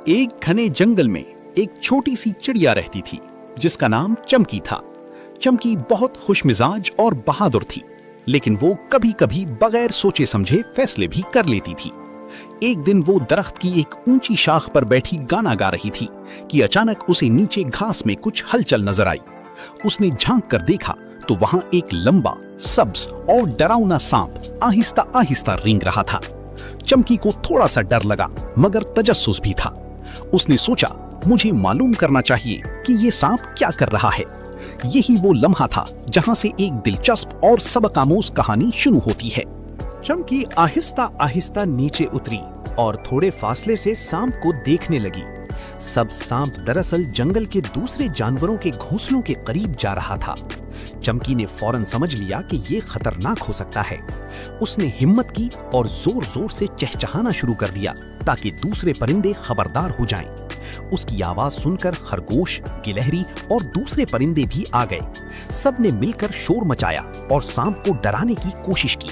एक घने जंगल में एक छोटी सी चिड़िया रहती थी जिसका नाम चमकी था। चमकी बहुत खुशमिजाज और बहादुर थी, लेकिन वो कभी कभी बगैर सोचे समझे फैसले भी कर लेती थी। एक दिन वो दरख्त की एक ऊंची शाख पर बैठी गाना गा रही थी कि अचानक उसे नीचे घास में कुछ हलचल नजर आई। उसने झांक कर देखा तो वहां एक लंबा, सब्ज और डरावना सांप आहिस्ता आहिस्ता रेंग रहा था। चमकी को थोड़ा सा डर लगा, मगर तजस्सुस भी था। उसने सोचा, मुझे मालूम करना चाहिए कि ये सांप क्या कर रहा है। यही वो लम्हा था जहां से एक दिलचस्प और सबक आमोज कहानी शुरू होती है। चमकी आहिस्ता आहिस्ता नीचे उतरी और थोड़े फासले से सांप को देखने लगी। सब सांप दरअसल जंगल के दूसरे जानवरों के घोंसलों के करीब जा रहा था। चमकी ने फौरन समझ लिया कि ये खतरनाक हो सकता है। उसने हिम्मत की और जोर जोर से चहचहाना शुरू कर दिया ताकि दूसरे परिंदे खबरदार हो जाएं। उसकी आवाज सुनकर खरगोश, गिलहरी और दूसरे परिंदे भी आ गए। सबने मिलकर शोर मचाया और सांप को डराने की कोशिश की।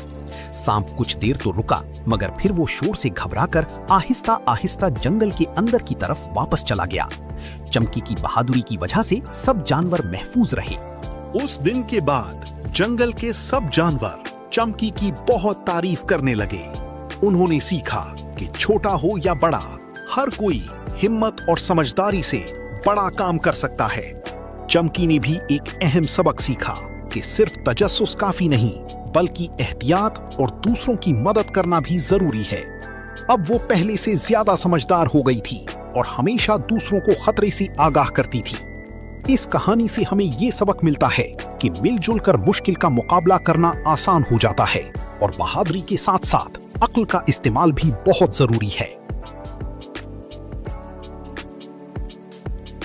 सांप कुछ देर तो रुका, मगर फिर वो शोर से घबराकर आहिस्ता आहिस्ता जंगल के अंदर की तरफ वापस चला गया। चमकी की बहादुरी की वजह से सब जानवर महफूज रहे। उस दिन के बाद जंगल के सब जानवर चमकी की बहुत तारीफ करने लगे। उन्होंने सीखा कि छोटा हो या बड़ा, हर कोई हिम्मत और समझदारी से बड़ा काम कर सकता है। चमकी ने भी एक अहम सबक सीखा कि सिर्फ तजस्सुस काफी नहीं, बल्कि एहतियात और दूसरों की मदद करना भी जरूरी है। अब वो पहले से ज्यादा समझदार हो गई थी और हमेशा दूसरों को खतरे से आगाह करती थी। इस कहानी से हमें ये सबक मिलता है कि मिलजुल कर मुश्किल का मुकाबला करना आसान हो जाता है और बहादुरी के साथ साथ अक्ल का इस्तेमाल भी बहुत जरूरी है।